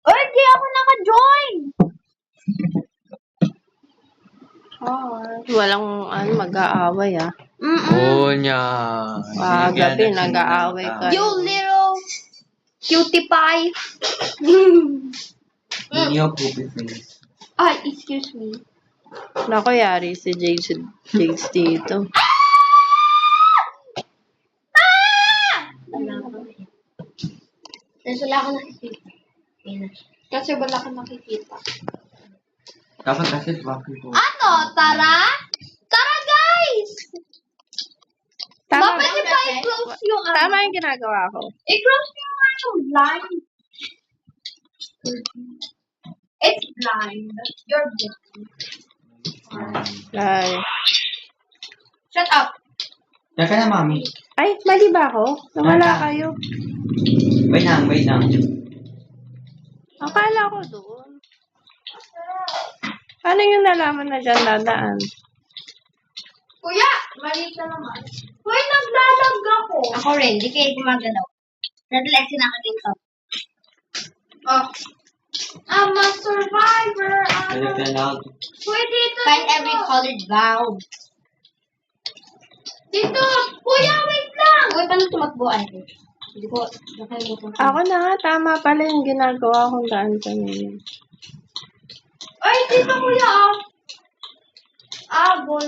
Uy, di ako naka-join! Walang mag-aaway Oo niya. gabi nag-aaway kayo. You little cutie pie. Hindi ako poopy face. Ay, excuse me. Naku, yari si Jace dito. Kasi wala akong nakikita. Kasi wala akong nakikita. Dapat kasi bakit po. Ano? Tara? Tara, guys! Tama, Pwede ba i-close yung tama yung ginagawa ko. I-close yung blind. It's blind. You're blind. Ay. Shut up. Teka na, mami. Ay, mali ba ako? Nawala kayo. Wait lang. Akala ko doon. Ano yung nalaman na dyan dadaan? Kuya, mali ka naman. Uy, naglalag ako. Ako rin, di kayo gumagalaw. Nadalag sinakaling to. Oh. I'm a survivor. Pwede ito. Find every colored valve. Dito. Kuya, wait lang. Uy, paano tumakbo ay? Hindi ko, nakalimutan ko. Ako na nga, tama pala yung ginagawa kong daan kanina. Ay, dito kuya. Boy.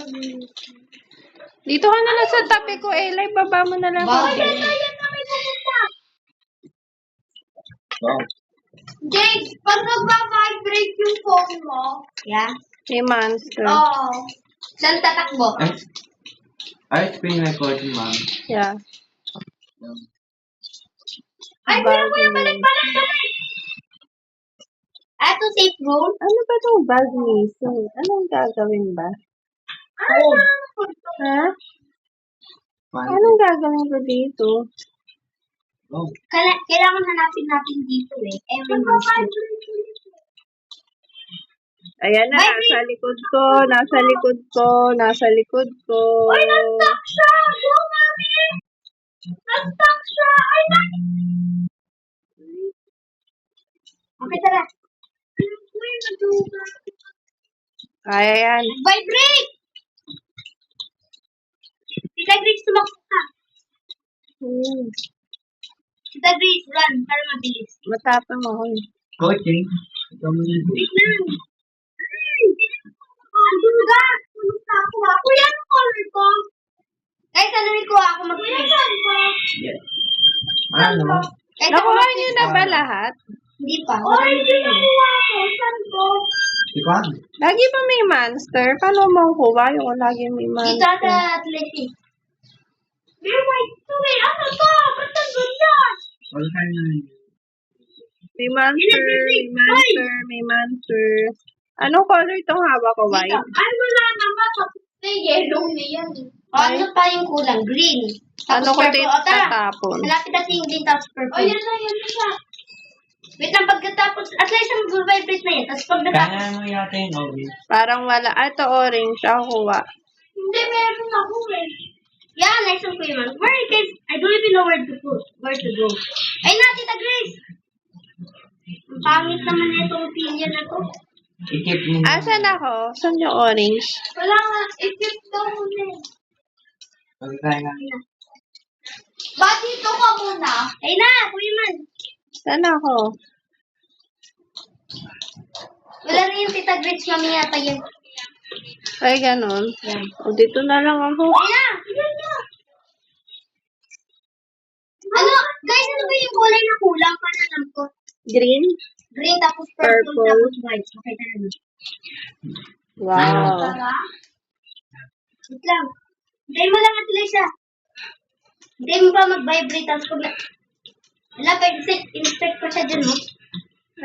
Dito ka na lang sa tabi ko, Eli. Baba mo na lang. Ayan na may pumunta. Wow. Jake, pag nagba-vibrate yung phone mo. Yeah? May monster. Oo. Saan tatakbo? Ay, screen recording, ma'am. Yeah. Ay, kuya, balik. Ato safe room? Ano ba itong bag missing? Anong gagawin ba? Oh. Ha? Anong gagawin ko dito? Oh. Kailangan hanapin natin dito eh. Every monster. Ayan na, nasa likod ko. Ay, na-stuck siya! Go, mami! Na-stuck siya! Ay, okay, tara. Kaya yan. Vibrate! Tita Grace, tumakbo ka. Tita Grace, run para mabilis. Matapang ako eh. Coaching. Ito mo yun. Wait lang. Ay! Ang duga! Kumusta ako ha? Kuya, anong color ko? Guys, ano rin ko ako mag-play? Yes. Ano naman? Nakuha niyo na ba lahat? Hindi pa. Ay, hindi nakuha ko. Saan ko? Ikaw? Lagi ba may monster? Paano mo kuha yung lagi may Dito monster? sa athletic. May white to eh. Ano to? Ba't ang ganyan? Wala ka na. May monster. Anong color itong hawak ko, white? Ay, wala naman. Tapos na yellow na yan. Ano pa yung kulang? Green. Ano ko purple. din O, tara. tatapon? Hanapin natin yung green tapos purple. Oh, yan na. Wait lang, pagkatapos, at least ang mag-vibrate na yan. Tapos pagkatapos, Kaya mo yata yung orange. Parang wala. Ito orange. Ako kuha. hindi, meron ako eh. Yeah, nice one, Kuya Man. Where, guys? I don't even know where to go. Ay na, Tita Grace! Ang pangit naman na itong pilya na to. I-keep mo. Asan ako? Saan yung orange? Wala nga, i-keep daw muna eh. Pagkaya nga. Ba't dito ka muna? Ay na, Kuya Man. Saan ako? Wala na yung Tita Grace, mamaya pa yun. Ay, ganun. Yan. O, dito na lang ako. Ay na! Yan na! Ano, guys, ano ba yung kulay na kulang? Paano alam ko? Green? Green, tapos purple, Purple. tapos white. Okay, tara na. Wow. Tara. Wait lang. Hintayin mo lang at siya. Hintayin mo pa mag-vibrate. Tapos pag wala pa, inspect pa siya dyan, no?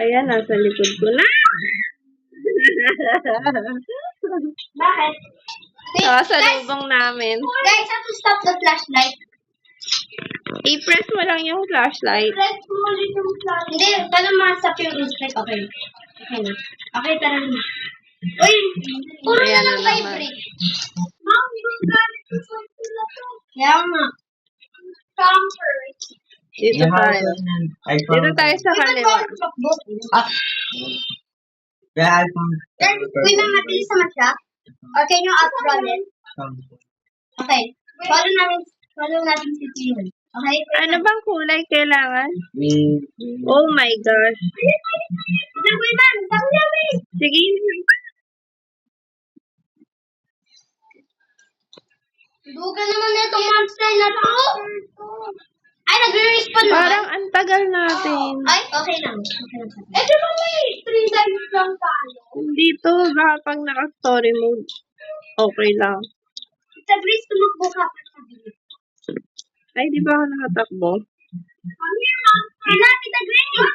Ayan, nasa likod ko na. Bakit? Sa lubong namin. Guys, how to stop the flashlight? I-press mo lang yung flashlight. Press mo ulit yung flashlight. Hindi, paano ma-stop yung inspect? Okay. Okay na. Okay, tara na. Uy! Puro Ayan na lang na naman. vibrate. Ma'am, yung gamit ko sa ito na to. Kaya nga. Comfort. Dito tayo. Dito tayo sa kaliwa. Ah! Kaya iPhone. Uy, mabilis naman siya. Okay, yung upload it. Okay. Follow natin si Steven. Okay? Ano bang kulay kailangan? Green. Oh my gosh. Uy, man! Dami! Sige. Duga naman na itong monster na to. Ay, nagre-respawn naman. Parang ang tagal natin. Ay, okay lang. Eh, di ba may 3 times lang tayo? Dito, baka pag naka-story mode, okay lang. Sa Grace, tumakbo ka pa sa video. Ay, di ba ako nakatakbo? Kaya, Tita Grace!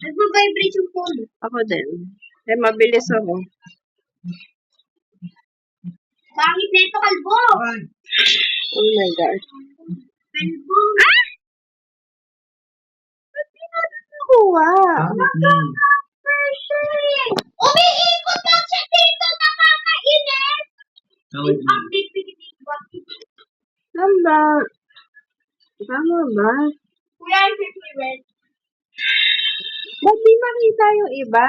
Nagbabibrate yung phone. Ako din. Eh, mabilis ako. Pangit na ito, kalbo! Ay! Oh my gosh. Kalbo! Ah! Ba't di natin nakuha? Umiikot lang siya dito! Nakakainis! Tawag mo. Update pinitiba. Tama. Tama ba? Kuya, I'm favorite. Ba't di makita yung iba?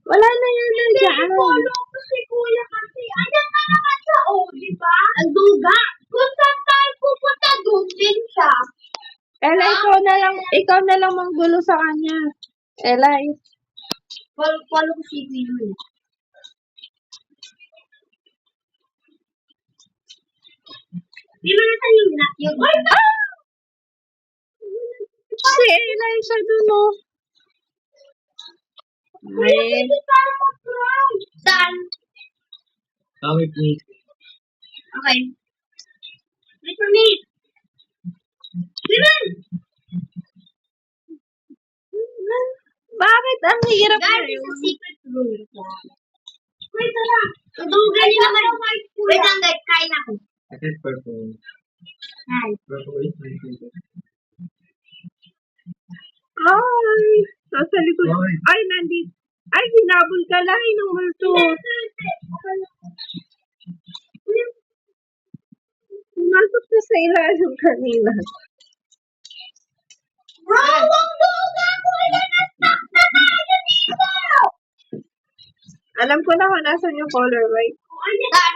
Wala na yan nandiyan. Follow ko si Kuya kasi. Ayan na naman siya, oh, di ba? Ang duga. Kung saan tayo pupunta, doon din siya. Ella, ikaw na lang manggulo sa kanya. Ella, Follow ko si Kuya. Di ba na tayo yung si Ella siya dun, oh. Ay, Saan? Tawag mo. Okay. Wait for me. Steven! bakit ang hirap na Guys, yun? it's a secret room. Wait, tara. Tudugan niyo naman. Wait lang, guys. Kain ako. I said purple. Hi. Purple is my favorite. Ay, nasa likod. Ay. Ay, nandito. Ay, hinabol ka lahi ng multo. Pumasok na sa ilalim kanina. Bro, ang duga ko! Na-stuck na tayo dito! Alam ko na kung nasan yung color white. Saan?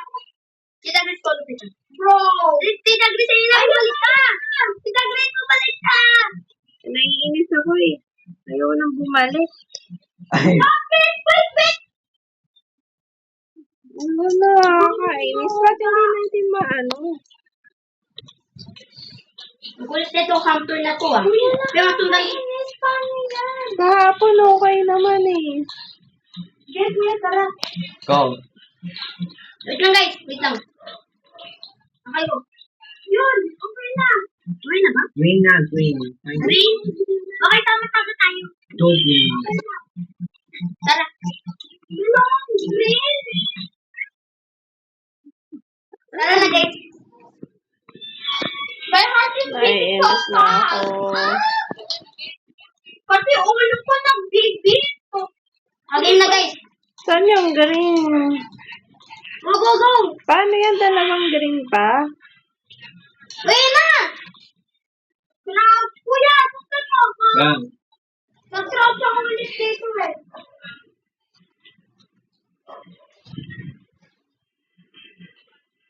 Tita Grace, follow kita. Bro! Tita Grace, ayun lang. Balik ka! Tita Grace, balik ka! Naiinis ako eh. Ayaw nang bumalik. Ay! Wait! Ano na, nakakainis. Ba't hindi natin maano? Ang kulit na itong hamper na to ah. Pero tunay. Kahapon okay naman eh. Get me, tara. Go! Wait lang guys, wait lang. Okay ko. Yun, okay na. Okay na ba? Green na, green. Green? Okay, tama tayo. Two green. Tara. Green. Tara na guys. My heart is beating so Naiinis na fast. ako. Pati ulo ko nag-beat. Okay na guys. Saan yung green? Go. Paano yan dalawang green pa? Wait na. Kuya, punta mo ako. Bang! Nag-drop siya ko ulit dito eh.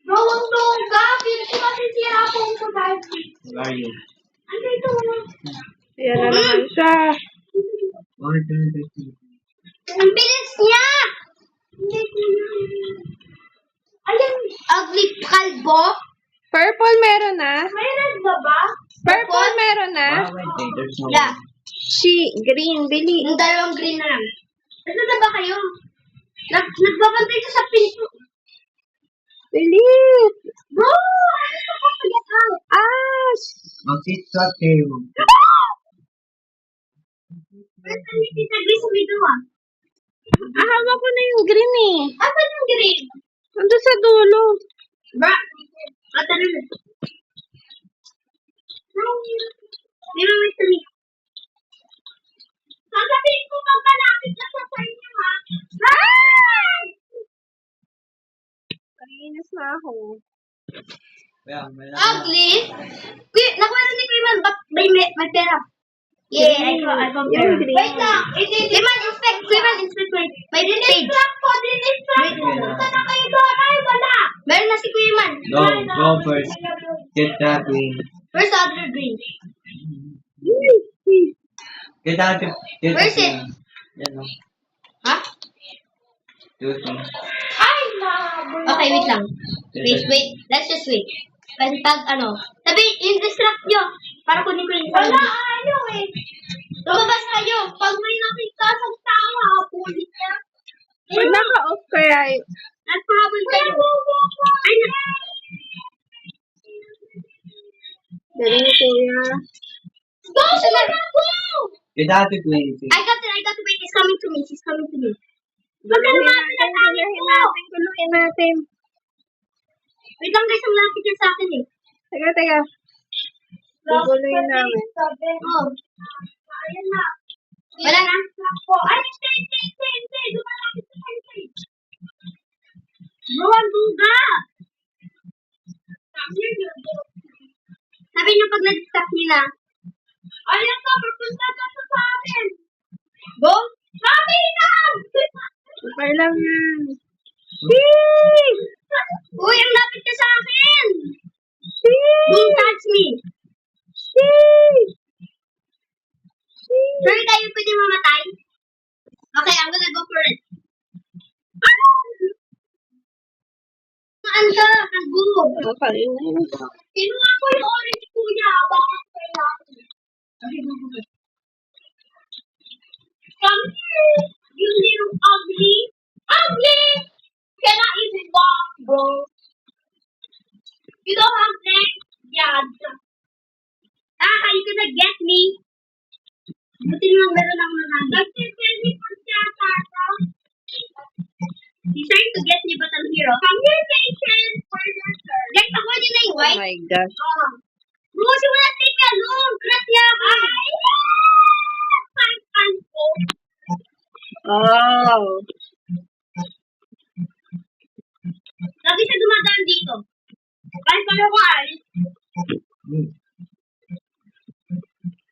Bro, ang tongga. Pinasisira ako sa dive. Where are you? Andito na. Yan na naman siya. Why don't you see? Ang bilis niya! Ayan, ugly kalbo. Purple meron na? May red ba ba? Purple meron na? Why wait, there's no Yeah. Green, bili. Yung dalawang green na lang. Ano na ba kayo? Nagbabantay ka sa pinto. Bilis! Bro! Ano ko pag-out? Ash! Mag-sit-swap kayo. Where's the Tita Grace sa video ah? Hawak ko na yung green eh. Asan yung green? Nandun sa dulo. Bra! Tara na. Di ba may tumi? Sasabihin ko pag malapit na sa inyo ha. Ah! Naiinis na ako. Yeah, may Ugly? Nakuha ni Kuya Man, nagpera. Yeah, I got pera. Yung green. Wait lang. Kuya, inspect. Wait. May page. Lang po, dinistract po. Punta na kayo doon. Ay, wala. Meron na si Kuya Man. Go first. Get that green. Where's the other green? Get that. Get Where's that it? green. Yan o. Ha? Do it. Ay, okay, wait lang. Wait. Let's just wait. Kasi sabi, in-distract nyo. Para kunin ko yung wala, ayaw eh. Lumabas kayo. Pag may nakita sa tao, pulit niya. Pag naka-off kaya, Nagpahabol kayo. Ay, galing ni Kuya. go! Go! Get that green. I got to wait. She's coming to me. Guluhin natin. Wait lang guys, ang lapit yan sa akin eh. Teka. Guguluhin namin. Oh. Ayan na. Wala na? Ay, hindi. Lumalapit sa akin. Bro, ang duga. Sabi niyo pag nag-stop niyo na. Ayan ka, pagpunta ka sa akin. Go? Sabi na! Okay lang yan. Uy, ang lapit ka sa akin. Don't touch me. Sure tayo pwede mamatay? Okay, I'm gonna go for it. Saan ka? Nag-go. Okay. Kinuha ko yung orange kuya. Bakit kaya ako? Okay, go. Come here, you little ugly. Ugly! Cannot even walk, bro. You don't have legs? Yeah. You gonna get me? Buti naman meron ako ng hand. Nagsisilbi po siya, Tata. He's trying to get me, but I'm hero. Come here, patient. Guys, ako din na yung Oh white. my gosh. Bro, she wanna take me alone. Crush niya ako. Oh. Lagi siya dumadaan dito. Kahit pala ko alis.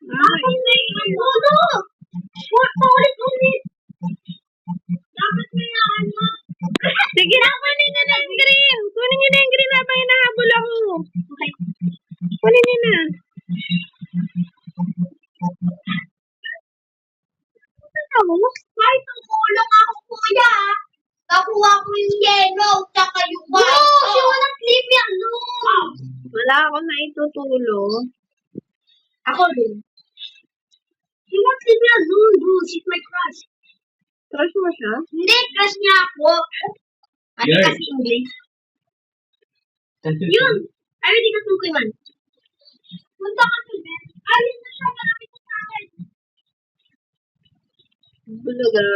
Ako na yung todo. Ulit. Dapat may ano. Sige na, kunin niyo na yung green. Kunin niyo na yung green habang hinahabol ako. Okay. Kunin niyo na. Kahit ang kulong ako, kuya. Nakuha ko yung yellow, tsaka yung white. No, she wanna leave me alone. Wala ako na itutulo. Ako din. She won't leave me alone, bro. She's my crush. Crush mo siya? Hindi, crush niya ako. Ano Yeah. kasi English? Yun. Ay, hindi ka tungkoy man. Punta ka sa bed. Ayun na siya, malapit sa akin. Bulaga.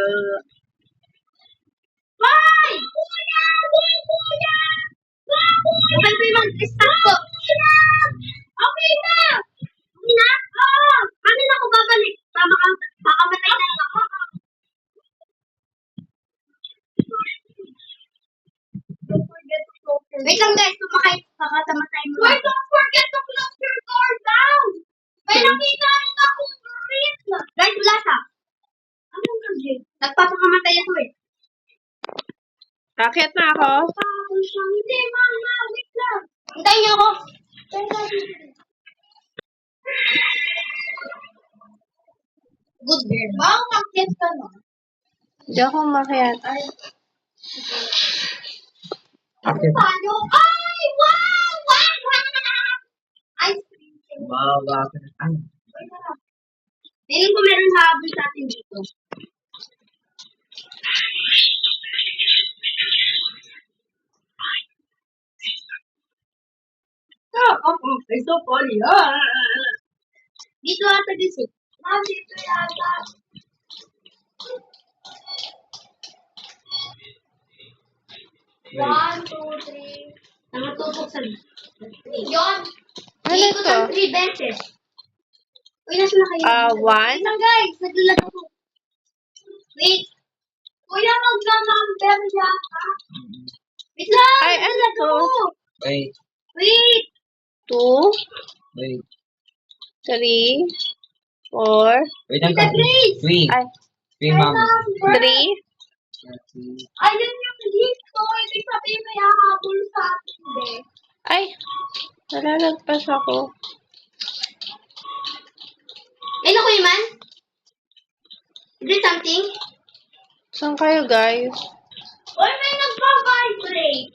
Hoy! Kuya! Kuya! Okay ko yung stop ko. Okay na! Okay na? Oo! Ano na ako babalik? Baka matay na lang ako. Don't forget to close your door. Wait lang guys, pakatamatay mo. Wait, don't forget to close your door down! May nakita rin akong green. Guys, wala siya. Anong green? Nagpapakamatay ako eh. Akit na ako. Hindi, mama. Wait lang. Hintayin niyo ako. Good girl. Baka mag-kiss ka no? Hindi ako makiat. Okay. Paano? Ay! Wow! Ice cream. Wow, bakit? Ay. Tingin ko meron habol sa atin dito. It's so funny. Dito ata dito. Dito yata. One, two, three. Nakatutok sa Yon. Ano Ikot to? ang 3 beses. Uy, nasa na kayo? One? Wait lang guys. Naglalag ako. Wait. Kuya, mag-number yata. Wait lang. Ay, ano naglalag to? ako. Wait. Wait. 2, Wait. 3, 4, Wait lang. Tita Grace! Three. ay, Three, mama. 3, Ayun yung dito. Ibig sabihin may hahabol sa atin, eh. ay, nalalagpas ako. Ay, naku, Iman? Is it something? Saan kayo, guys? Or may nagpa-vibrate.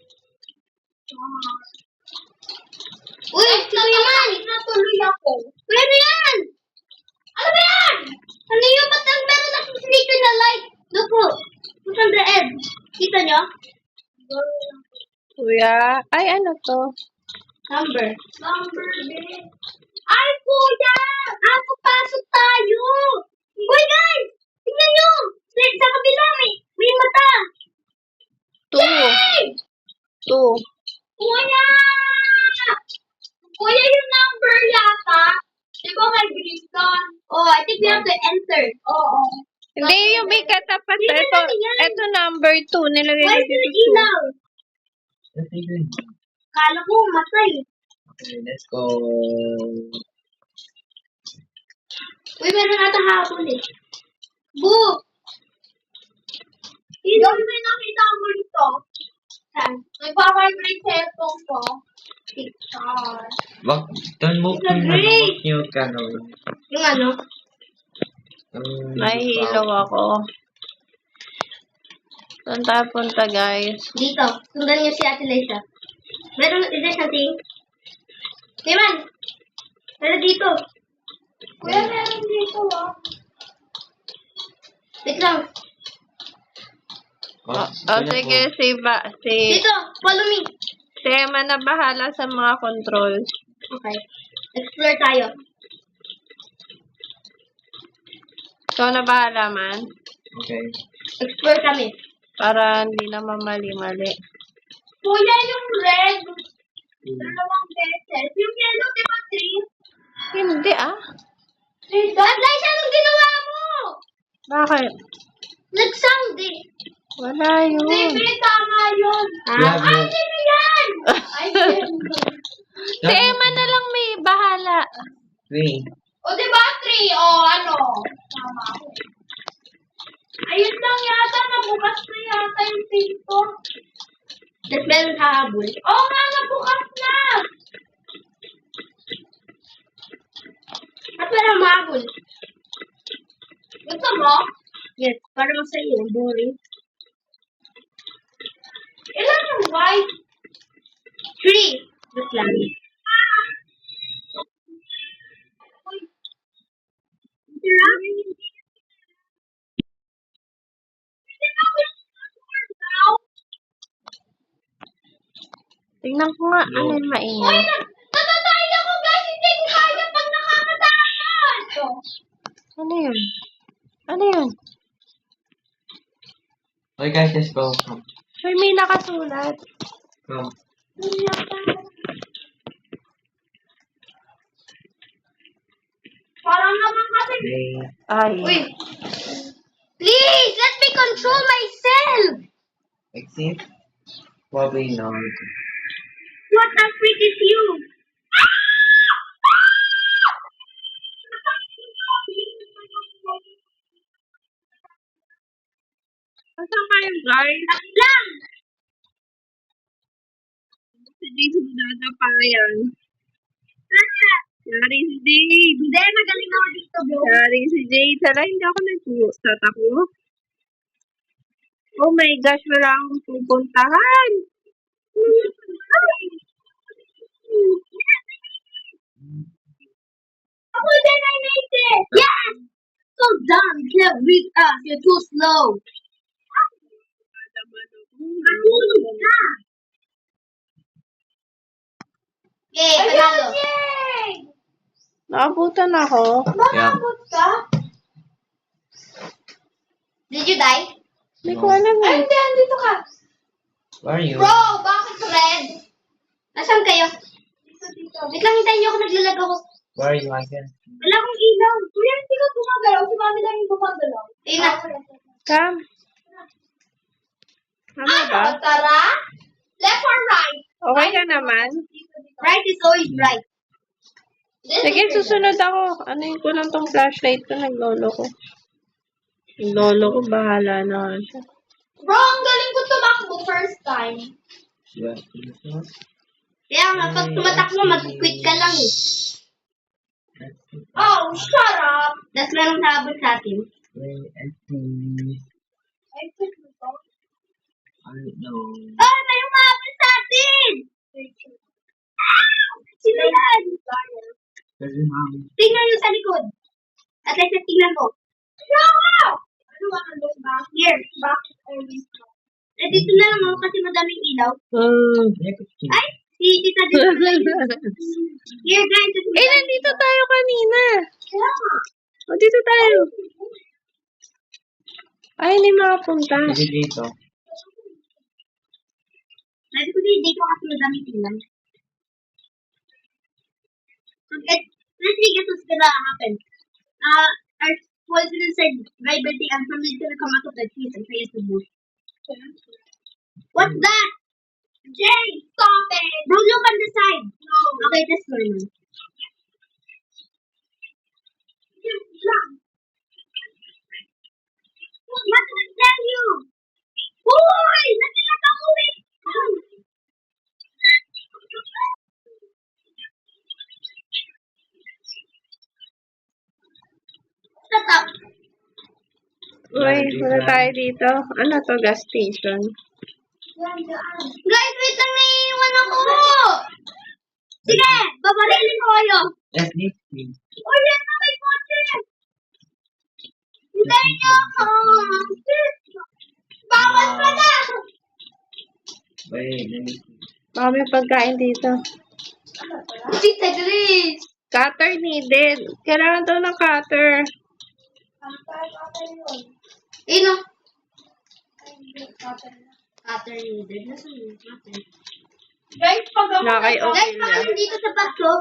Uy, Kuya Man! Natuloy ako. Kuya, ano yan? Ano ba yan? Ano yun? Ba't ang meron na sneaker na light? Look po. Look on the edge. Kita nyo? Kuya, ay, ano to? Number. Ay, kuya! Ako, pasok tayo! Uy, guys! Tingnan nyo! Sa kabila, may mata! 2, Yay! 2. Kuya! Kuya, yung number yata. Di ba may green doon? Oh, I think we have to enter. Oo. Hindi, yung may katapat. Hindi Ito, natin yan. ito number 2. Nilagay Why ko is it dito 2. ilaw? Let's see green. Kala ko matay. Okay, let's go. Uy, meron ata hapon eh. Bu! Sino may nakita mo dito? Saan? Nagpa-vibrate cellphone ko. Picture. Wag, don't move It's a yung great. mute ka, no? Yung ano? Nahihilaw ako. Saan tayo punta, guys? Dito. Sundan niyo si Ate Liza. Meron, is there something? Timan! Meron dito. Kuya, meron dito ah. Wait lang. Sige, si Dito, follow me. Emma na bahala sa mga controls. Okay. Explore tayo. Ikaw na bahala, man. Okay. Explore kami. Para hindi na mamali-mali. Kuya, yung red. Dalawang beses. Yung yellow, di ba 3? Hindi, ah. At Liza, anong ginawa mo? Bakit? Nag-sound eh. Wala yun. Hindi, tama yun. Yeah, Ay, sino yan? Ay, sino? Si Emma na lang may bahala. Three. O, di ba 3? O, ano? Tama ako. Ayun lang yata, nabukas na yata yung pinto. Tapos meron hahabol. Oo nga, nabukas na! At wala mahabol. Gusto mo? Yes, para masaya, boring. Ilan yung white? 3. Just lang. Tingnan ko nga, ano yung Uy, maingay. natatay ako guys! Hindi ko kaya pag nakakatakot! Ano yun? Ano yun? Okay guys, let's go. Come. Ay, may nakasulat. Come. Parang naman kasi... Okay. Ay. Uy! Please! Let me control myself! Exit. Probably not. What a freak is you? Saan kayo, guys? Lang! Si Jason dadapayan. Yari si Jade. Hindi, magaling ako dito, bro. Yari si Jade. Sana hindi ako nag-sat ako. Oh my gosh, wala akong pupuntahan. Ako din, I made it! Yes! So dumb! You can't beat us. You're too slow. Matulog ka! Okay, panalo. Yay! Nakabutan ako. Bakit ka? Did you die? Hindi ko alam eh. Hindi, andito ka. Where are you? Bro, bakit red? Nasaan kayo? Wait lang, hintayin niyo ako, naglalag ako. Where are you, Michael? Wala akong ilaw. Kuya, hindi ka gumagalaw. Si mami lang yung gumagalaw. Ayun na. Come. Tama ba? Ano, tara? Left or right? Okay ka naman? Right is always right. Sige, susunod ako. Ano ko lang tong flashlight ko, naglolo ko. Lolo ko, bahala na nga siya. Bro, ang galing ko tumakbo first time. Yeah. Kaya nga, pag tumatakbo, mag-quit ka lang eh. Oh, shut up! Tapos merong sabon sa atin. Wait, I see. I quit mo to. I don't know. Oh, may umabot sa atin! Sino yan? Kasi ma'am. Tingnan nyo sa likod. At least tingnan mo. No! Ano ba ang look back? Here, back always back. Eh, dito na lang ako kasi madaming ilaw. Ay, si Tita dito na yun. Here, guys. Eh, nandito tayo kanina. Kaya nga. O, dito tayo. Ay, hindi makapunta. Kasi dito. Sabi ko dito kasi madaming ilaw. Let's see what's gonna happen. Our president said vibrating and somebody's gonna come out of the trees and try to move. What's that? Jay, stop it! Don't look on the side. No. Okay, that's normal. What did I tell you? Hoy! Nakilat ako eh! Shut up. Uy, wala tayo dito. Ano to, gas station? Guys, wait lang, naiiwan ako! Sige, babarilin ko kayo. Let's see. Uy, yan na may kotse! Hintayin niyo ako! Bawal pa na! Wait, let me see. Baka may pagkain dito. Tita Grace! Cutter needed. Kailangan daw ng cutter. Eh, no. Cutter needed. Nasaan yung cutter? Guys, pag ako Nakay okay guys, pag na. nandito sa bato,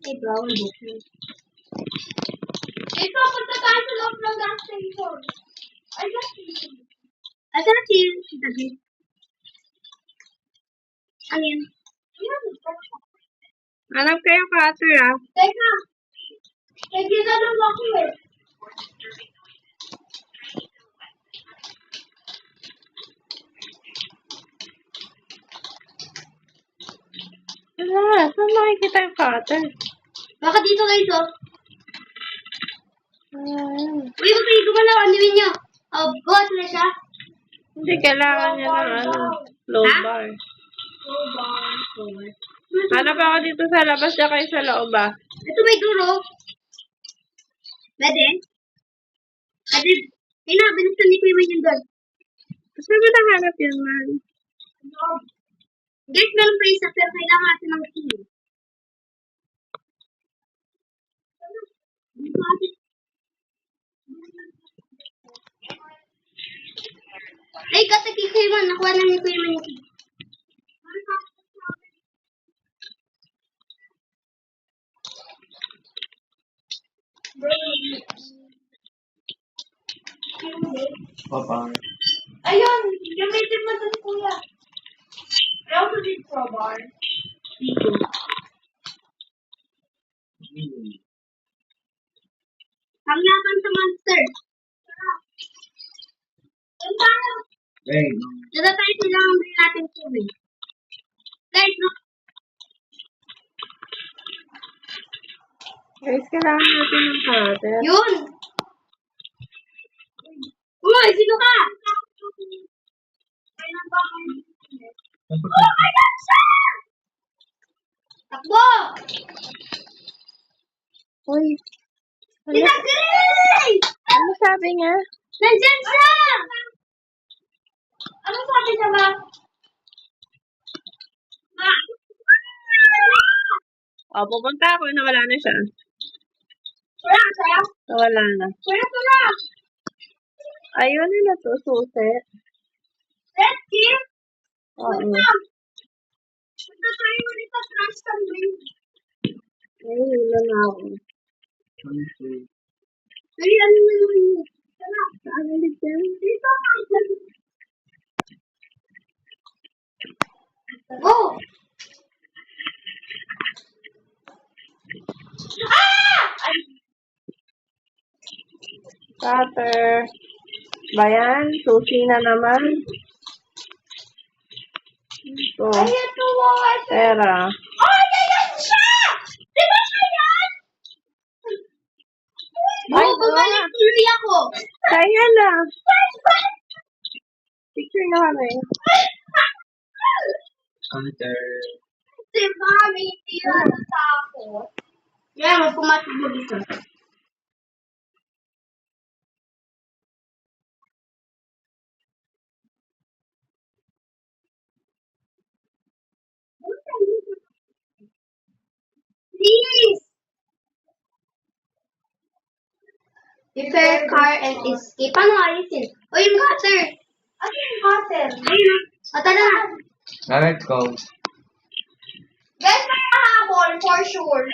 ay, bawal buksan. Ito, punta tayo sa loob ng gas station. Ay, gas station. Asan si Tita Grace? Ano yan? Hanap kayo cutter, ah. Teka. Teka na lang ako eh. Saan makikita yung cutter? Baka dito guys, oh. Ah, Uy, huwag kayo gumalaw. Anuin nyo. Oh, buhat na siya. hindi, kailangan niya ng low Ha? bar. Oh, Hanap ako dito sa labas na kayo sa loob, ah. ito may duro. Pwede? Pwede. Ay na, binuksan ni Kuya yun doon. Saan ba nahanap yun, man? Guys, meron pa isa, pero kailangan natin ng key. Dito natin. Ay, katagi Kuya Man. Nakuha na ni Kuya Man yung key. Papa. Ayun, gamitin mo doon, Kuya. I also did crowbar. Dito. Panglaban sa monster. Doon tayo. Wait, no. Dala tayo kailangan din natin tubig. Guys, no? Guys, kailangan natin ng cutter. Yun! Uy, sino ka? Oh, ayan siya! Takbo! Uy, Tita Grace! ano sabi niya? Nandyan siya! Ano sabi niya ba? Ma! O, pupunta ako, nawala na siya. Wala siya? Nawala na. Wala. Ayun nila to, susi. Let's keep. Oo. Punta tayo ulit sa trash can bin. Ayun, wala na ako. Ay, ano na naman yun? Tara. Saan ulit yan? Dito. Go! Cutter. Bayan, sushi na naman. Ito. I have to watch. Pera. Oh, yan siya! Di ba siya yan? Ay, Oo, bumalik tuloy ako. Kaya na. Picture na kami. Counter. Si Mami, tira na tapos. Yan, magpumatid mo dito. Please! Repair car and escape. Paano alisin? O yung cutter. Ano yung cutter? Ayun. O, tara na. Now let's go. Guys, may habol for sure.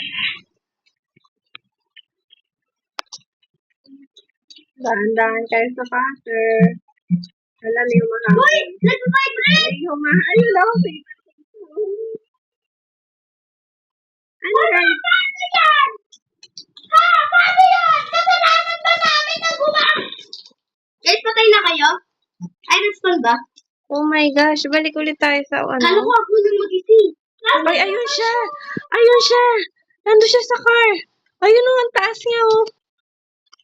Dahan-dahan kayo sa cutter. Alam yung mahal. Uy! Nag-vibrate! Ay, humahal. Ayun daw. Ano guys? Paano yan? Ha? Paano yan? Kasalanan ba namin na Guys, patay na kayo? Ay, respond ba? Oh my gosh. Balik ulit tayo sa ano. Kala ko ako nang mag-isip. Ay, ayun siya. Ayun siya. Nandun siya sa car. Ayun o, ang taas niya o.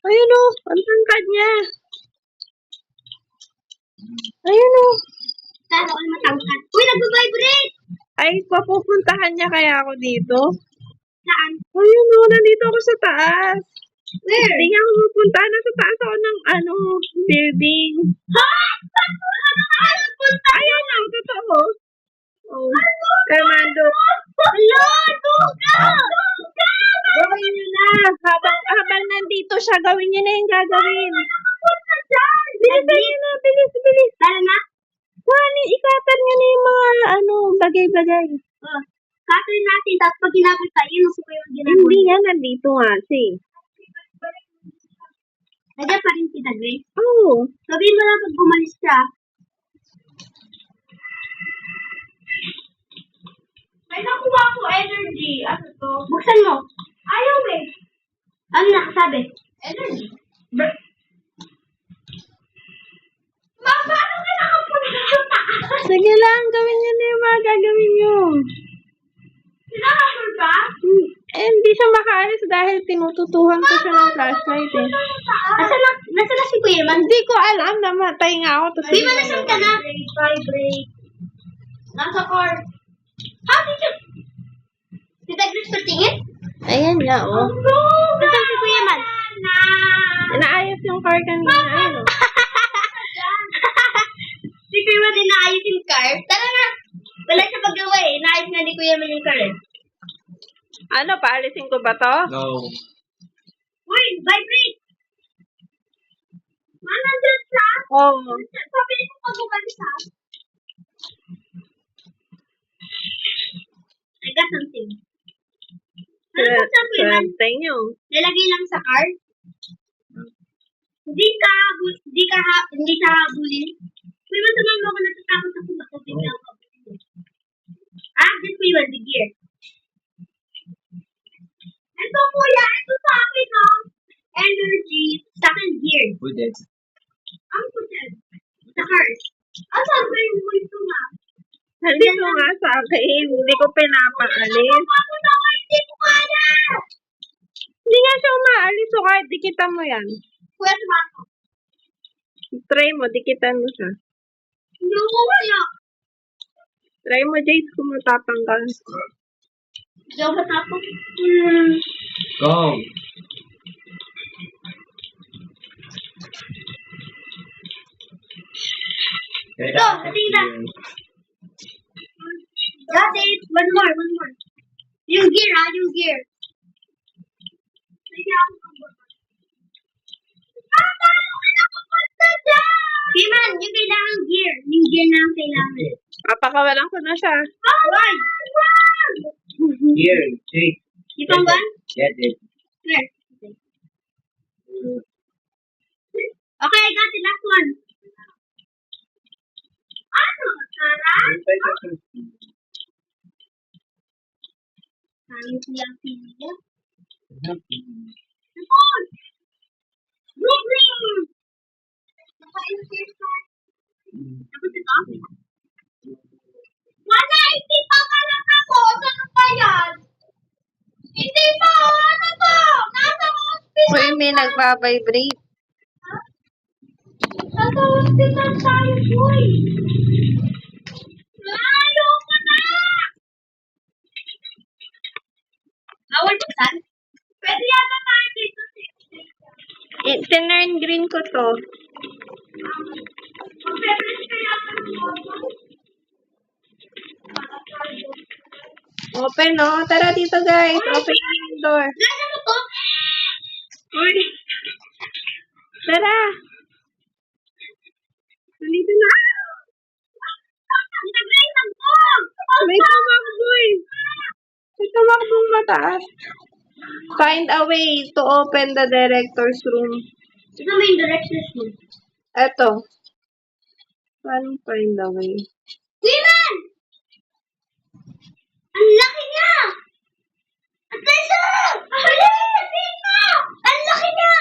Ayun o, ang tangkad niya. Ayun o. Kala ko matangkad. Uy, nag-vibrate! Ay, papupuntahan niya kaya ako dito. Saan? Ayun o, nandito ako sa taas. Where? Hindi niya ako pupuntahan. Nasa taas ako ng building. Ha? Ano punta? Ayun o, totoo. Oh, Armando. Hello, Duga! Duga! Gawin niyo na. Habang nandito siya, gawin niyo na yung gagawin. Nakapunta dyan! Bilisan niyo na, bilis. Tara na? Wani, ikatan niyo na yung mga, bagay-bagay. Oh. Cutter natin, tapos pag ginamit tayo, nasa ko yung ginamit. Hindi yan, nandito nga siya. Nandiyan pa rin kita, Grace. Oo. Sabihin mo lang pag bumalis siya. May nakuha ko energy. Ano to? Buksan mo. Ayaw eh. Ano nakasabi? Energy. Ma, paano ka nakapunta sa taas? Sige lang, gawin niyo na yung mga gagawin niyo. Sinakapul ka? Hindi siya makaalis dahil tinututuhan ko siya ng flashlight eh. Nasa na si Kuya Man? Hindi ko alam, namatay nga ako. Tapos Kuya Man, nasan ka na? Vibrate. Nasa car. How did you... Tita Grace, patingin? Ayan nga, oh. Nasaan si Kuya Man? Inaayos yung car kanina. Ayun, oh. Si Kuya Man inaayos yung car? Tara na! Wala siya paggawa eh. Inaayos nga ni Kuya Man yung car eh. Ano, paalisin ko ba to? No. Uy! Vibrate! Nandun siya? Oo. Sabi niyo pag umalis ha? I got something. Ano po sa Kuya Man? Sa inyo. Lalagay lang sa car? Hindi siya habulin. Kuya Man, tumama ako natatakot ako. Baka bigla ako. Just Kuya Man, the gear. Ito kuya, ito sa akin no? Energy, sa akin gear. Who did? Ang putin. Sa cars. Asan ba yung multo nga? Nandito nga sa akin. Hindi ko pinapaalis. Bakit ako hindi ko kaya? Hindi nga siya umaalis. So kahit dikitan mo yan. Kuya, tumako. Try mo, dikitan mo siya. Hindi ko kaya. Try mo, Jace, kung matapang ka. Hindi ako matapos. Go. Go, tingnan. Got it. One more. Yung gear yung gear. Paano ka nakapunta dyan? Kiman, yung kailangan gear. Yung gear na ang kailangan. Papakawalan ko na siya. Why? Here, take. Itong one? Get it. Here. Okay, I got the last one. Ano? Sarap? Ayos niya ang pili. Tapos ito? 180 pa pala ako. Ano ba yan? Hindi pa. Ano to? Nasa hospital. Uy, may nagpa-vibrate. Nasa hospital tayo, boy. Ayoko na. Bawal buksan? Pwede yata tayo dito. Tinurn green ko to. Magpe-press ka yata ng photo. Open, no? Tara dito, guys. Open yung door. Ganda mo to? Uy. Tara. Nandito na. Nag-iisang ko. May tumakbo eh. May tumakbong mataas. Find a way to open the director's room. Ito may directions mo. Eto. Paano find a way? Steven! Ang laki niya! Ang tesa! Sabihin mo! Ang laki niya!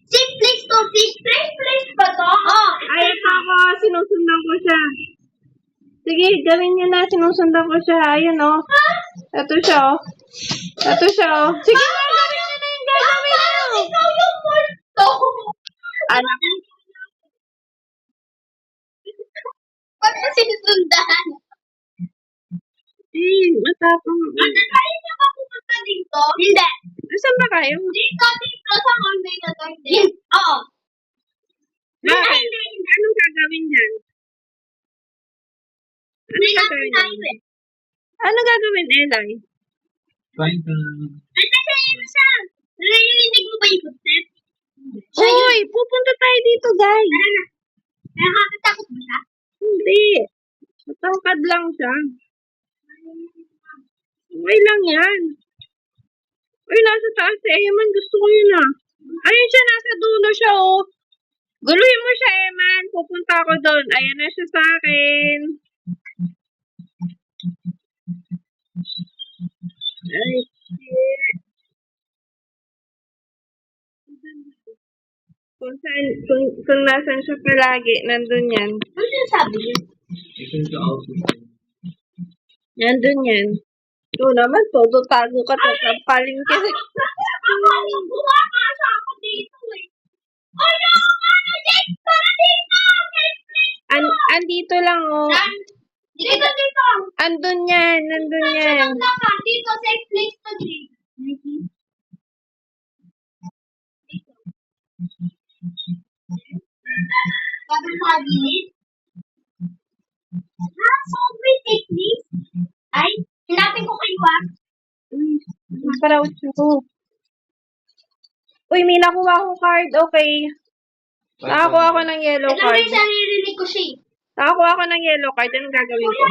Safe place to. Safe place ba to? Oh. Ay, ito ako. Sinusundan ko siya. Sige, gawin niyo na. Sinusundan ko siya. Ayun, oh. Ito siya, oh. Ito siya, oh. Sige na, gawin niyo na yung gagawin niyo. Ikaw yung multo! Anak, Ba't na sinusundan? matapang. Kaya niya ba pumunta dito? Hindi. Saan ba kayo? Dito sa hallway na to. Hindi. Oo. Bakit? Anong gagawin dyan? Hindi Anong natin gagawin tayo dyan? eh. Ano gagawin, Eli? Find the... Ay, kasi yun siya. Narinig mo ba yung footstep? Siya yun. Uy, pupunta tayo dito, guys. Tara na. Nakakatakot ba siya? Hindi. Matangkad lang siya. Okay lang yan. Uy, nasa taas si Eman. Gusto ko yun, ah. Ayun siya, nasa dulo siya, oh. Guluhin mo siya, Eman. Pupunta ako doon. Ayan na siya sa akin. Ay, shit. Kung nasan siya palagi, nandun yan. Ano sinasabi niya? Ito sa outfit. Nandun yan. Ito naman, todo tago ka, tatapaling ka. Ako, bumabasa ako dito eh. Ano? Ano, Jake? Tara dito! Safe place to! Andito lang, oh. Saan? Dito. Andun yan, nandun yan. Dito, safe place to, Jake. Sabi sa gilid. Zombie technique. Ay, hinapin ko kayo ah. Crouch ko. Uy, may nakuha akong card, okay. Nakakuha ako ng yellow Alam mo card. yung sarili ko siya eh. Nakakuha ako ng yellow card. Anong gagawin ko?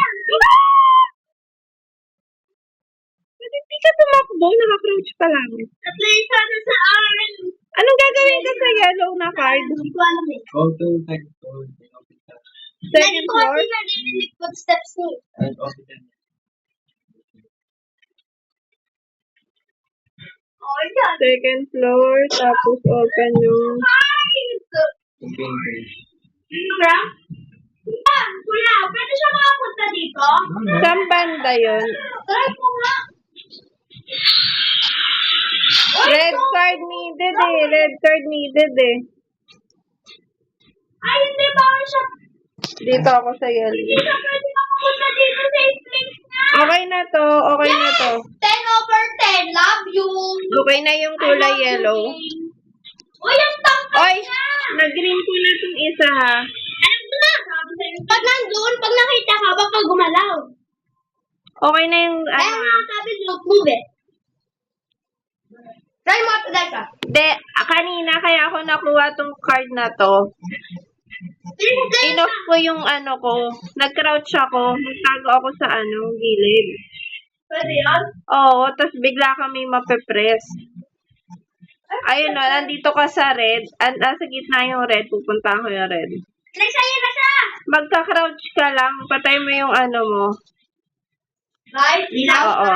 Hindi ka tumakbo, naka-crouch pa lang. At least sana sa akin. Anong gagawin ko sa yellow na card? Hindi ko alam eh. Go to second floor. Second floor? Kasi naririnig footsteps niya eh. And office. Oh, yan. Second floor, tapos open yung... Ay! Okay. Kuya? Kuya, pwede siya makapunta dito? Saan banda yun? Try ko nga. Red card needed eh. Red card needed eh. Ay, hindi ba siya? Dito ako sa yellow. Hindi siya pwede makapunta dito sa place niya. Okay na to. Okay na to. 10/10. Love you. Okay na yung kulay yellow. Uy, ang tangkad Oy! niya. Nag-green ko na itong isa ha. Alam ko na. Pag nandun, pag nakita ka, baka gumalaw. Okay na yung Kaya ano. nga sabi, don't move it. Try mo ito, Daika. De, kanina kaya ako nakuha tong card na to. Inoff ko yung ano ko. Nag-crouch ako. Nagtago ako sa ano, gilid. Pwede yan? Oo, tapos bigla kami mape-press. Ayun o, nandito ka sa red. Sa gitna yung red, pupunta ako yung red. Try sa'yo na siya. Magka-crouch ka lang, patay mo yung ano mo. Right? Oo.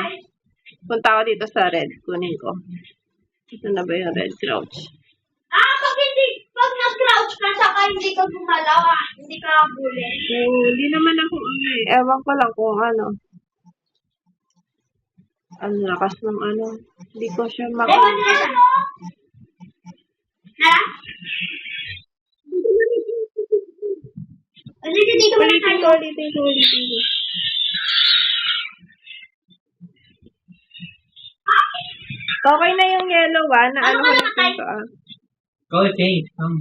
Punta ako dito sa red, kunin ko. Ito na ba yung red crouch? Pag nag-crouch ka, saka hindi ka gumalaw, hindi ka bullet. Hindi naman ako ewan ko lang kung ano. Ang lakas ng ano. Hindi ko siya Ewan na lang. Ha? Dito mo na tayo. Ulitin ko. Okay na yung yellow na ano ko yung pinto Go, change. Come.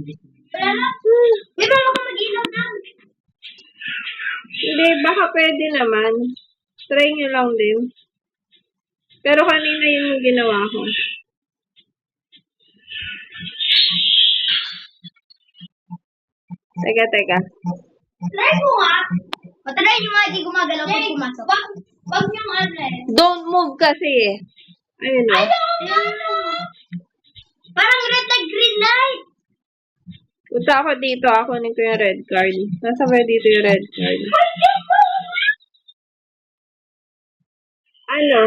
Wala na. Di ba ako mag-ilaw na? Hindi, baka pwede naman. Try nyo lang din. Pero kanina yung ginawa ko. Teka. Try ko nga. Patry nyo nga, di gumagalaw pag pumasok. Wag niyong ano eh. Don't move kasi. Ayun o. Parang red light, green light. Punta ako dito, ako ko yung red card. Nasa ba dito yung red card? Ano?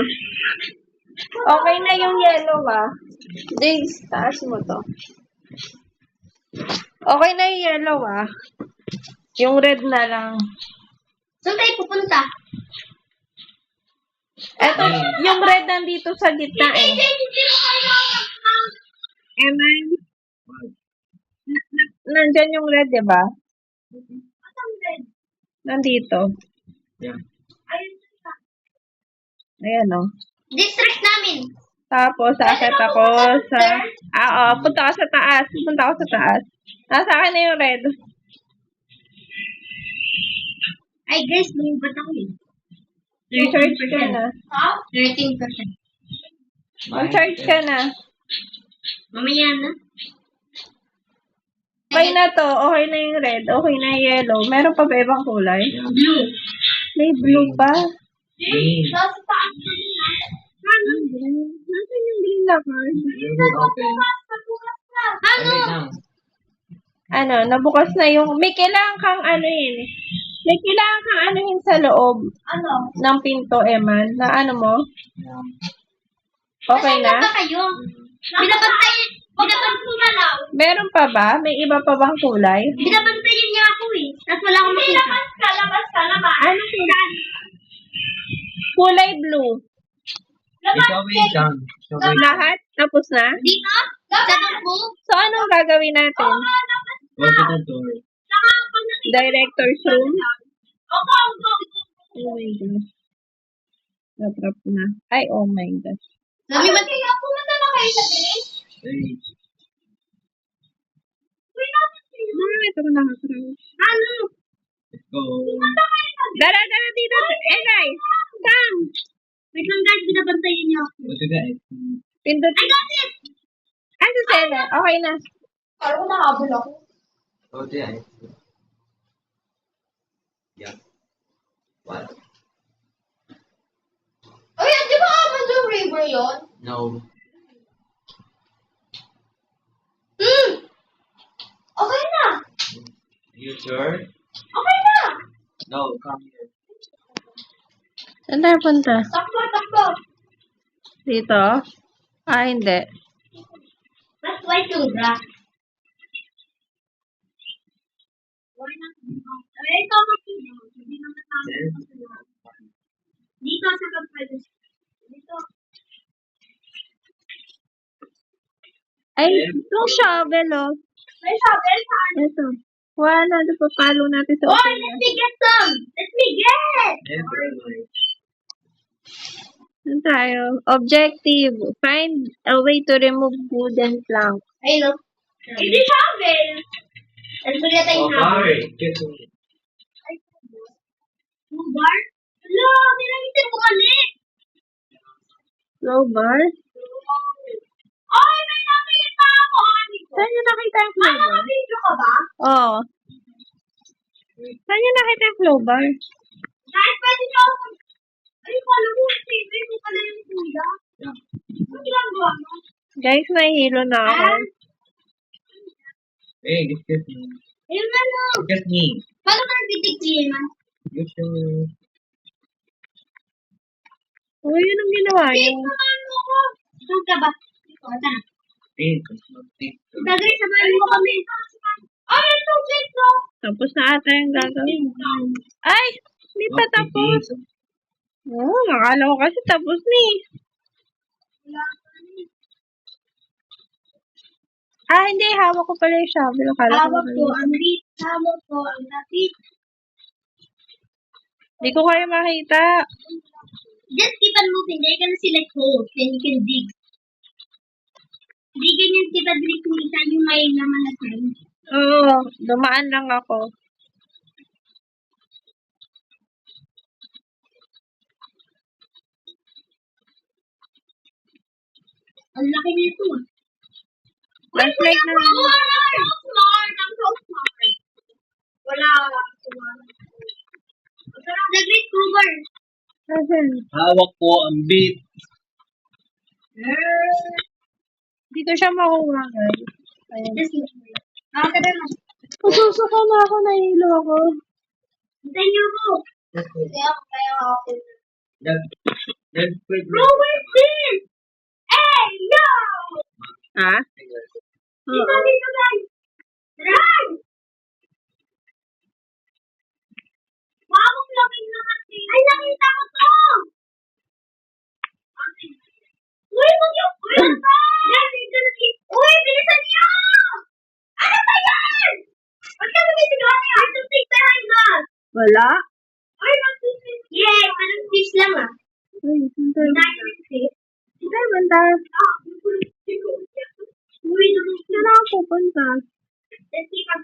Okay na yung yellow Diggs, taas mo to. Okay na yung yellow Yung red na lang. Saan tayo pupunta? Eto, yung red nandito sa gitna Hindi ko kayo Eman, nandyan yung red, diba? Anong red? Nandito. Yeah. Ayan o. District namin. Tapos, akit ako sa... punta ako sa taas. Nasa akin na yung red. Ay guys, lumibat ako eh. Recharge ka na. Ha? 13%. Recharge ka na. Mamaya na. Okay na to. Okay na yung red. Okay na yung yellow. Meron pa ba ibang kulay? Blue. May blue pa. Green. Nasa taas na nila. Nasaan yung green na card? Never open. Ano? Wait lang. Ano, nabukas na yung... May kailangan kang ano yun. May kailangan kang ano yun sa loob Ano? ng pinto, Eman. Na ano mo? Yeah. Okay Nasaan na? ba kayo? Binabantayan ko na lang. Meron pa ba? May iba pa bang kulay? Binabantayan niya ako eh. Tapos wala akong makita. Labas ka. Ano kulay? Kulay blue. It's already done. It's already done. Lahat? Tapos na? Dito? Sa mo? So, anong gagawin natin? Go to the door. Director's room? Opo. Oh my gosh. Natrap na. Ay, oh my gosh. Lumibat kayo. Pumunta na kayo sa bilis. Hey. Ito ko nakakrouch. Ano? Let's go. Dala dito. Elay! Sam! Wait lang guys, binabantayan niyo ako. Go to the exit. Pindot. I got it! Ay, si Sela. Okay na. Parang ko nakahabol ako. Go to the exit. Yeah. What? Ay, di ba Amazon River yun? No. Okay na. You sure? Okay na. No, come here. Saan tayo punta? Takbo. Dito? Hindi. That's why Tudra. Why not? Ay, ito ako. Hindi na matama. Dito sa kapatid. Dito. Ay, yung shovel, May shovel saan? Ito. Wala, napapalo natin sa Oh, open. let me get some. Let me get. Never mind. Saan tayo? Objective. Find a way to remove wooden plank. Ay, no. Hindi shovel. Let's forget Oh, yung shovel. sorry. Get to me. Yung bar? Hello, nilamitin mo kali. Low bar? Ay, may nakita ako. Saan nyo nakita yung flow bar? Nakabidyo ka ba? Oo. Saan nyo nakita yung flow bar? Guys, pwede niyo ako. Ay, kala mo, save mo pala yung kuya. Yeah. Ano ginagawa mo? Guys, nahihilo na ako. Hey, excuse me. Ayun na lang. Excuse me. Paano ka nagtitigil, man? You sure? Uy, yun ang ginawa Save niyo. naman mo ko. Saan ka ba? Dito, ata na. Pink. Pink. Tagay, sabahin mo kami. Ay, ito, dito. Tapos na ata yung gagawin. Ay! Hindi pa tapos. Oo, akala ko kasi tapos ni. Ah, hindi. Hawak ko pala yung shovel. Akala ko Hawak ko ang beat. Hawak ko ang beat. Hindi ko kayo makita. Just keep on moving. They're gonna select holes. Then you can dig. Hindi ganyan kita direct kumita yung may laman na tayo. Oo, dumaan lang ako. Ang laki nito. Flashlight na. I'm so smart. I'm so smart. Wala. The Great Kruger. Asan? Hawak ko ang beat. Dito siya makuha, guys. Ayan. Just look. Nakakada na. Pususuka na ako, nahilo ako. Hintayin niyo ako. Kaya ako. Nag-quit Bro, where's this? Hey, yo! Ha? Dito, dito, guys. Run! Wow, ang laki naman. Ay, nakita ko to! Uy, huwag yung... Uy, ano ba? Uy, bilisan niyo! Ano ba yan? Huwag ka tumitigaw niya. I don't think behind us. Wala? Uy, mag-fish. Yay, parang fish lang ah. Uy, saan tayo? Fish. Saan banda? Uy, naman siya. Saan ako pupunta? Let's see if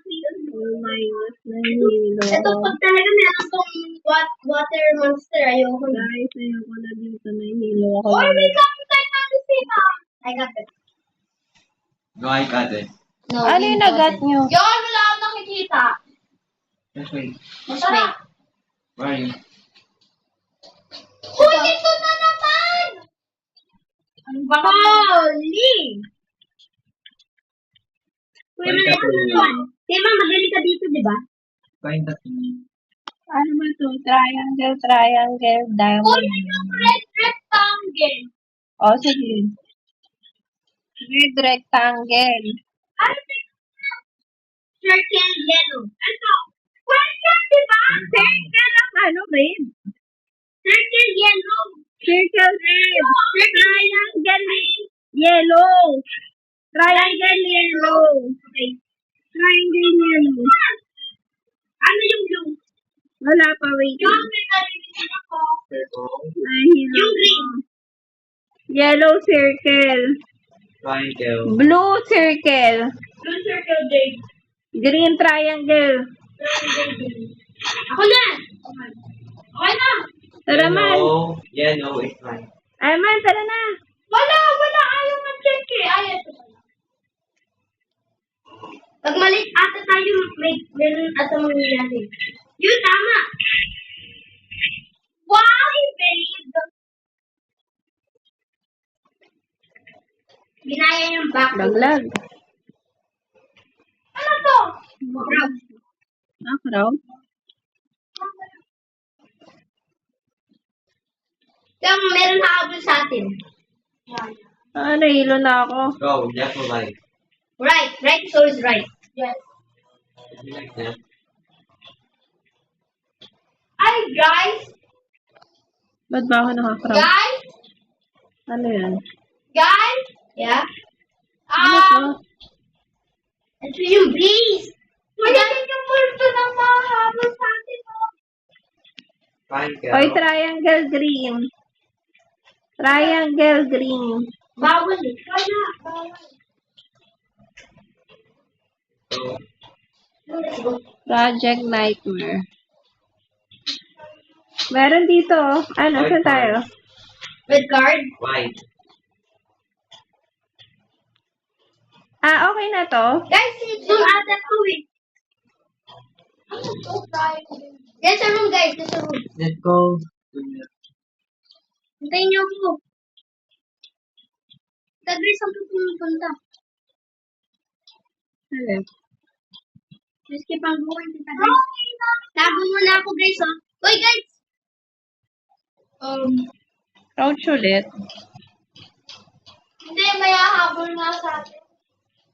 Oh my gosh, nahihilo ito ako. pag talaga meron tong water monster, ayoko na. Guys, ayoko na dito, nahihilo ako. Oy, may gamit tayo natin sila. I got it. No, I got it. No, Ano yung nagat nyo? Yon, wala akong nakikita. Just wait. Tara. Where are you? Uy, ito na naman! Holy! Uy, Find wala that ako one. naman. Tema, magaling ka dito, di ba? Find that thing. Ano ba to? Triangle, triangle, Uy, diamond. yung red rectangle. O, sige. Red rectangle. Ano ito? Circle yellow. Ano? Question, di ba? Circle ang ano, red. Circle yellow. Circle red. Triangle Yellow. Triangle yellow. Okay. Triangle yellow. Ano yung blue? Wala pa, wait. Yung may narinig ako. Circle. Nahihilo Yung green. ako. Yellow circle. Triangle. Blue circle. Blue circle day. Green triangle. Ako na. Okay na. Tara man. Yellow is mine. Ay man, tara na. Wala. Ayaw mag-check eh. Ayaw. Pag malit ata tayo, meron ata mangyayari. Yun, tama. Wow, babe. Ginaya yung back. Laglag. Ano to? Crowd. Crowd? Yung meron nakabul sa atin. Nahilo na ako. Go, left or right? Right. Right is always right. Yes. You like that? Ay, guys. Ba't ba ako nakakrowd? Guys. Ano yan? Guys. Yeah. Ano to? Ito yung bees. Magaling yung multo ng mga habol sa atin. Oh. Triangle. Oy, triangle green. Triangle green. Bawal eh. Kaya. Bawal. Go. Let's go. Project Nightmare. Meron dito. Oh. Ano, saan tayo? Red card. White. Ah, okay na to. Guys, zoom out that to it. There's a room, guys. There's a room. Let's go. Hintayin niyo ako. Tagri, saan po pumunta? Ano? Just keep on going. Tago muna ako, guys, oh. Uy, guys! Crouch ulit. Hindi, may hahabol nga sa atin.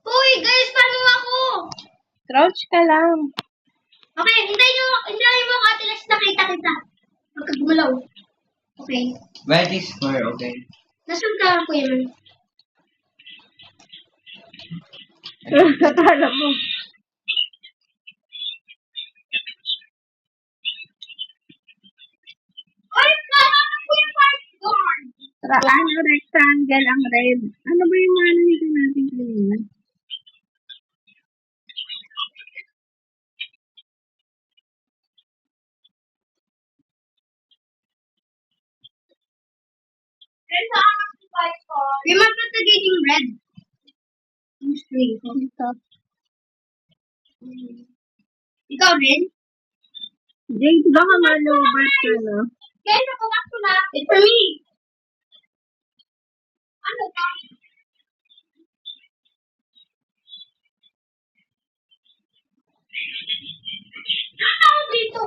Uy, guys, paano ako? Crouch ka lang. Okay, hintayin mo ako, Ate Lex, nakita kita. Huwag ka gumalaw. Okay. Write this square, okay? Nasaan ka, Kuya Man? Akala mo. Uy, kailangan ko yung first guard. Ano, rectangle ang red. Ano ba yung mga nandito natin kanina? Kailangan ko yung first guard. We must put the getting red. Ito. Ikaw rin? Jade, baka malubat ka, no? Kaya nakuha ko na. It's for me. Ano ba? Ano dito?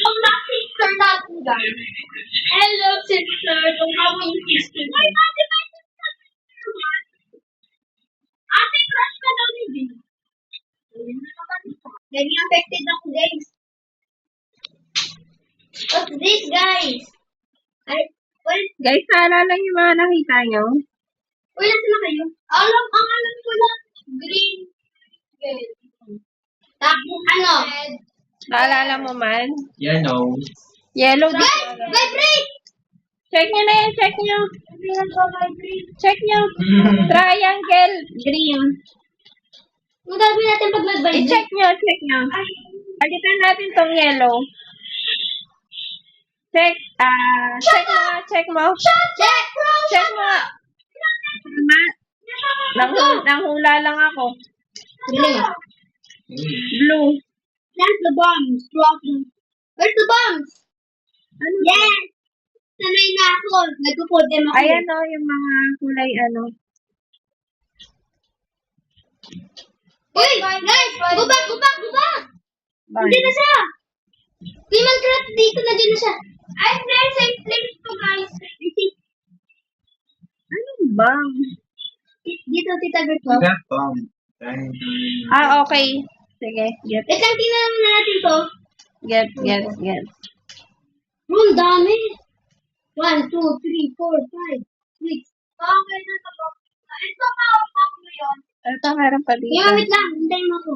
Ang sister natin, guys. Hello, sister. Kung how are you, sister? Ate, crush ka daw ni Jay. Ganyan affected ako, guys. What's this, guys? Guys, naalala yung mga nakita nyo? Uy, nasa na kayo? Ang alam ko lang, green. Tapos, ano? Naalala mo man? Yellow. Yellow din. Guys, vibrate! Check nyo na yan, check nyo. Hindi nag-vibrate. Check nyo. Triangle, green. Ang gagawin natin pag nag-vibrate? I-check nyo, check nyo. Palitan natin tong yellow. Check, check mo. Check! Check mo. Tama. Nanghula lang ako. Galing ah. Blue. That's the bombs. Drop them. Where's the bombs? Ano? Yes! Sanay na ako. Nagpo-them ako. Ayan o, yung mga kulay ano. Uy! Guys! Go back! Go back! Go back! Bye. Hindi na siya! May Minecraft dito na dyan na siya. I'm very safe place to guys. Ano bang? Dito, Tita Gertrude. That bomb. Okay. Sige, get. Wait lang, tingnan na natin to. Get. Ang dami. 1, 2, 3, 4, 5, 6. Okay na sa box. Ito pa, box mo yun. Ito, meron pa dito. Wait lang, hintayin mo ako.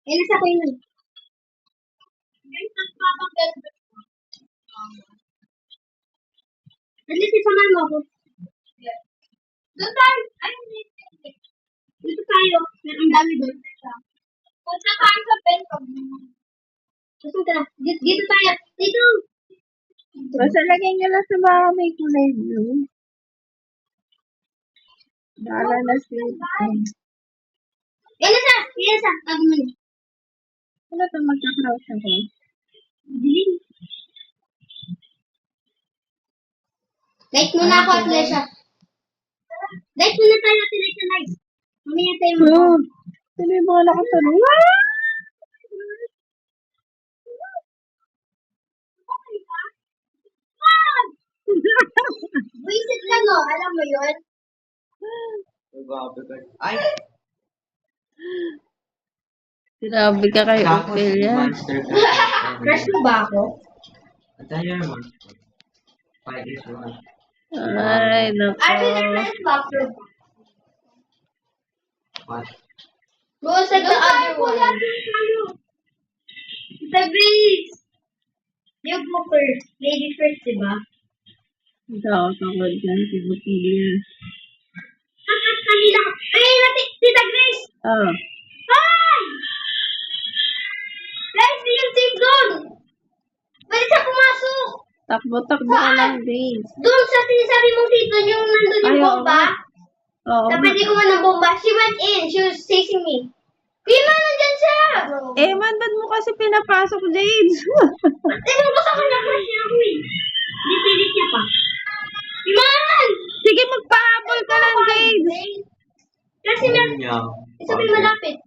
Nasa ko yun. Guys, nagpapagdal. At least isamahan mo ako. Doon tayo. Dito tayo. Ang dami doon. Punta tayo sa bentog. Susunod na. Dito tayo. Dito. Basta lagyan nyo lang sa mga may kulay blue. Bahala na si... Yan na siya. Yan na siya. Tabi mo na. Ano ito magka-crouch ako? Dilim. Light muna ako at Lesha. Light muna tayo at Lesha, nice. Mamaya tayo mo. Oh, sino yung mga nakasunod? Buisit lang o. Alam mo yun? Ay! Grabe ka kay Tapos, Ophelia. monster ka. Crush mo ba ako? At tayo yung monster. 5 is 1. Ay, naku. I will learn my doctor. What? Go sa the other one. The breeze. You go first. Lady first, diba? Ito ako tungkol dyan, si Ophelia. Kanina. Ay, natin. Tita Grace. Oh. Hi! Guys, di yung safe zone. Pwede siya pumasok. Takbo-takbo ka lang, Grace. Doon sa sinasabi mong tito, yung nandun yung Ay, oo bomba. Oo. Tapos hindi ko man ng bomba. She went in. She was chasing me. Kima, nandyan siya. Eh, man, ba't mo kasi pinapasok, Jade? Tingnan ko sa kanya crush niya ako eh. Dipilit niya pa. Iman! Sige, magpahabol ka lang, Jade. Kasi meron. Yeah. Isa may malapit.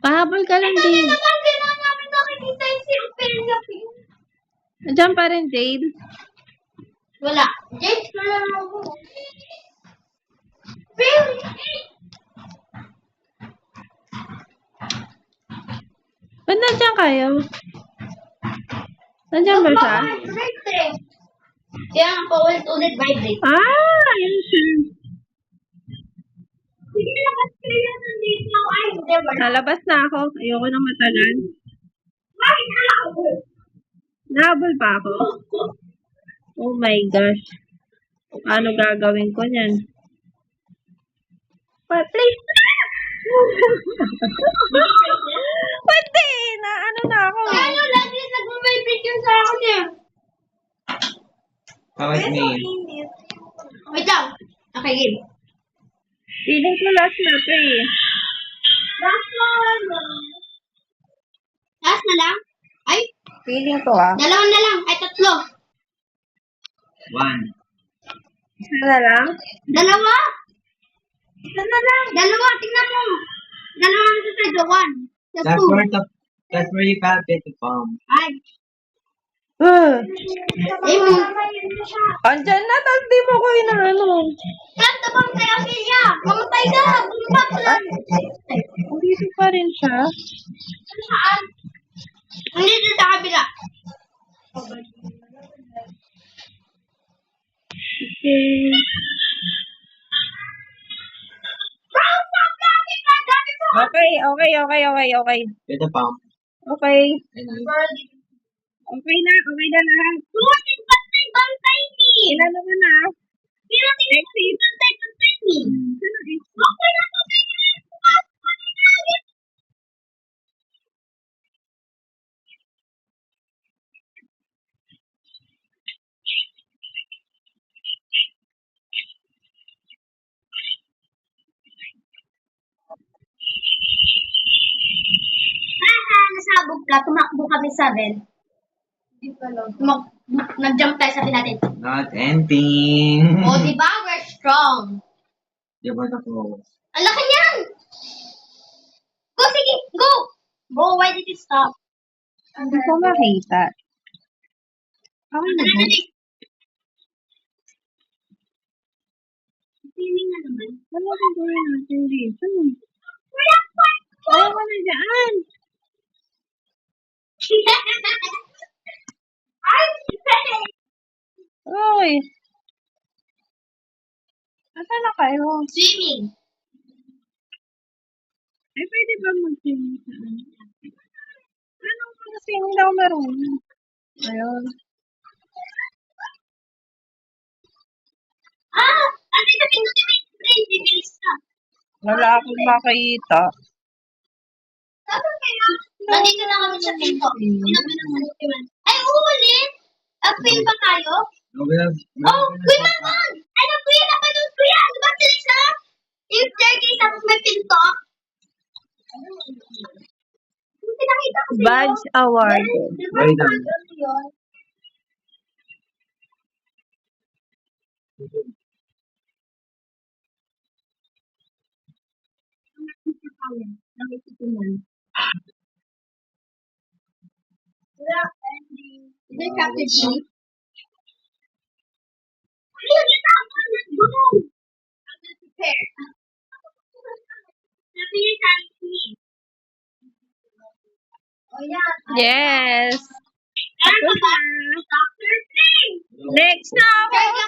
Pahabol Habol ka lang, Jade. Naman din na namin nakikita yung si Ophelia Pink. Nandiyan pa rin, Jade. Wala. Jade, wala na ako. Really? Ba't nandiyan kayo? Nandiyan ba siya? Vibrate eh. Kaya nga paulit-ulit vibrate. Ayun siya. Sige na, ba't kaya nandito ako? Ay, hindi ba? Nalabas na ako. Ayoko na matagal. Bakit ako? Nahabol pa ako. Oh my gosh. Ano gagawin ko niyan? Please. Pwede. Ano na ako. Ano, lagi nag-vibrate yun sa akin eh. Bakit me? Wait lang. Okay, game. Feeling ko last na to eh. Last na lang? Ay, Feeling ko ah. dalawa na lang. Ay, tatlo. 1. Isa na lang? Dalawa. Isa na lang. Dalawa, tingnan mo. Dalawa na sa side, one. That's two. That's where you got it from. Ay. Eh, mo. andyan na, tapos di mo ko inaano. Kanta bang kaya siya? Mamatay ka. Bumaba ka lang. Dito pa rin siya. Saan? Nandito sa kabila. Okay. Okay. Get the bomb. Okay. And then, Okay na lahat. Bantay ni. Ilalo mo na. Bantay ni. Okay na to. Nasabog ka, tumakbo kami sa red. Nag-jump tayo sa natin. not ending. O, di ba? We're strong. Di ba ako? Ang laki niyan! Go, sige! Go! Go, why did you stop? Hindi ko makita. Okay na ba? Feeling na naman. Ano ba gawin natin dito? Wala pa! Ayaw ka na dyan. Ay! Uy. Nasaan na kayo? Swimming! Ay, pwede ba mag-swimming sa ano? Ano ka na swimming daw marunong? Ayun. Ah! Ate, sabi mo di may friend, bibilis ka. Wala akong makita. Dapat kaya, nandito na kami sa pinto. Ay, ulit! Upin pa tayo? No, we have. Oh, Kuya Mamon! Ano, Kuya, napanood ko yan! Diba sila yung staircase tapos may pinto? Yung pinakita ko sa'yo. Badge awarded. Diba Wait lang. napanood ko yun? Is it Captain G? Ayun, natapon! Let's go! I'm just prepared. Sabi niya sa akin. Oh, yeah. Yes. Ano ba? Dr. Strange! Next na ako. Kaya